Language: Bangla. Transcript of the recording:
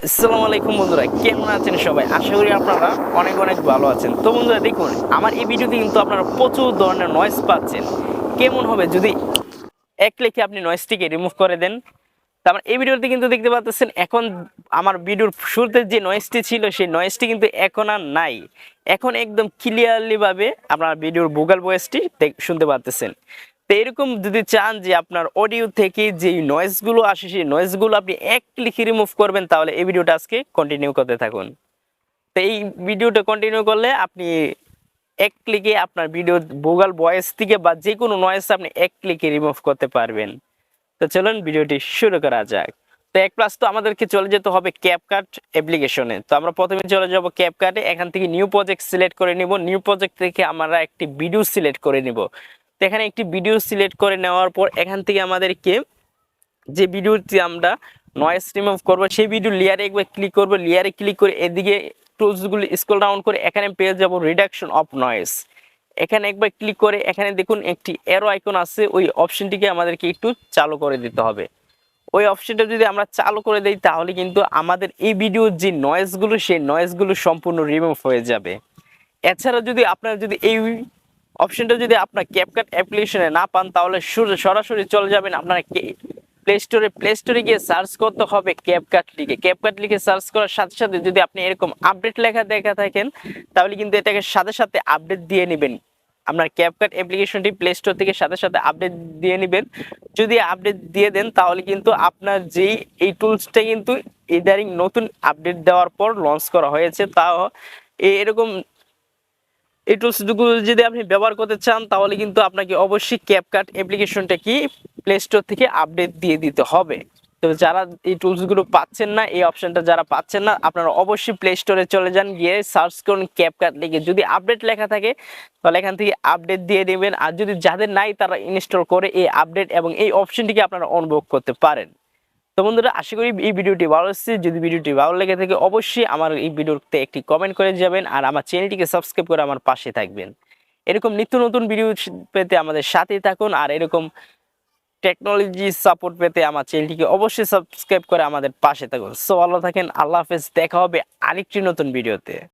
আসসালামু আলাইকুম বন্ধুরা, কেমন আছেন সবাই? আশা করি আপনারা অনেক অনেক ভালো আছেন। তো বন্ধুরা দেখুন, আমার এই ভিডিওতে কিন্তু আপনারা প্রচুর ধরনের নয়েজ পাচ্ছেন। কেমন হবে যদি এক ক্লিকে আপনি নয়েজটিকে রিমুভ করে দেন? তো আমার এই ভিডিওতে কিন্তু দেখতে পাচ্ছেন, এখন আমার ভিডিওর শুরুতে যে নয়েজটি ছিল সেই নয়েজটি কিন্তু এখন আর নাই। এখন একদম ক্লিয়ারলি ভাবে আপনার ভিডিওর ভোকাল ভয়েসটি শুনতে পাচ্ছেন। তো এরকম যদি চান যে আপনার অডিও থেকে যে নয়েজগুলো আসে সেই নয়েজগুলো আপনি এক ক্লিকে রিমুভ করবেন, তাহলে এই ভিডিওটা আজকে কন্টিনিউ করতে থাকুন। তো এই ভিডিওটা কন্টিনিউ করলে আপনি এক ক্লিকে আপনার ভিডিও ভোকাল ভয়েস থেকে বা যে কোনো নয়েজ আপনি এক ক্লিকে রিমুভ করতে পারবেন। তো চলুন ভিডিওটি শুরু করা যাক। তো এক প্লাস তো আমাদেরকে চলে যেতে হবে ক্যাপকাট অ্যাপ্লিকেশনে। তো আমরা প্রথমে চলে যাব ক্যাপকাটে, এখান থেকে নিউ প্রজেক্ট সিলেক্ট করে নিব। নিউ প্রজেক্ট থেকে আমরা একটি ভিডিও সিলেক্ট করে নিব। তো এখানে একটি ভিডিও সিলেক্ট করে নেওয়ার পর এখান থেকে আমাদেরকে যে ভিডিওটি আমরা নয়েজ রিমুভ করব সেই ভিডিও লেয়ারে একবার ক্লিক করব। লেয়ারে ক্লিক করে এদিকে টুলসগুলো স্ক্রল ডাউন করে এখানে পেয়ে যাব রিডাকশন অফ নয়েজ। এখানে একবার ক্লিক করে এখানে দেখুন একটি অ্যারো আইকন আছে, ওই অপশনটিকে আমাদেরকে একটু চালু করে দিতে হবে। ওই অপশনটা যদি আমরা চালু করে দেই তাহলে কিন্তু আমাদের এই ভিডিওর যে নয়েজগুলো সেই নয়েজগুলো সম্পূর্ণ রিমুভ হয়ে যাবে। এছাড়া যদি আপনারা যদি এই অপশনটা যদি আপনার ক্যাপকাট অ্যাপ্লিকেশনে না পান তাহলে সরাসরি চলে যাবেন আপনার প্লে স্টোরে গিয়ে সার্চ করতে হবে ক্যাপকাট লিখে। ক্যাপকাট লিখে সার্চ করার সাথে সাথে যদি আপনি এরকম আপডেট লেখা দেখা থাকেন তাহলে কিন্তু এটাকে সাথে সাথে আপডেট দিয়ে নেবেন। আপনার ক্যাপকাট অ্যাপ্লিকেশনটি প্লে স্টোর থেকে সাথে সাথে আপডেট দিয়ে নেবেন। যদি আপডেট দিয়ে দেন তাহলে কিন্তু আপনার যেই এই টুলসটা কিন্তু ইদারিং নতুন আপডেট দেওয়ার পর লঞ্চ করা হয়েছে। তাও এরকম এই টুলসগুলো যদি আপনি ব্যবহার করতে চান তাহলে কিন্তু আপনাকে অবশ্যই ক্যাপকাট অ্যাপ্লিকেশনটা কি প্লে স্টোর থেকে আপডেট দিয়ে দিতে হবে। তো যারা এই টুলসগুলো পাচ্ছেন না, এই অপশনটা যারা পাচ্ছেন না, আপনারা অবশ্যই প্লে স্টোরে চলে যান, গিয়ে সার্চ করুন ক্যাপকাট লিখে। যদি আপডেট লেখা থাকে তাহলে এখান থেকে আপডেট দিয়ে দেবেন, আর যদি যাদের নাই তারা ইনস্টল করে এই আপডেট এবং এই অপশনটিকে আপনারা অনুভব করতে পারেন। তো বন্ধুরা, আশা করি এই ভিডিওটি ভালো লাগছে। যদি ভিডিওটি ভালো লেগে থাকে অবশ্যই আমার এই ভিডিওতে একটি কমেন্ট করে যাবেন, আর আমার চ্যানেলটিকে সাবস্ক্রাইব করে আমার পাশে থাকবেন। এরকম নিত্য নতুন ভিডিও পেতে আমাদের সাথেই থাকুন, আর এরকম টেকনোলজি সাপোর্ট পেতে আমার চ্যানেলটিকে অবশ্যই সাবস্ক্রাইব করে আমাদের পাশে থাকুন। সো ভালো থাকেন, আল্লাহ হাফেজ, দেখা হবে আরেকটি নতুন ভিডিওতে।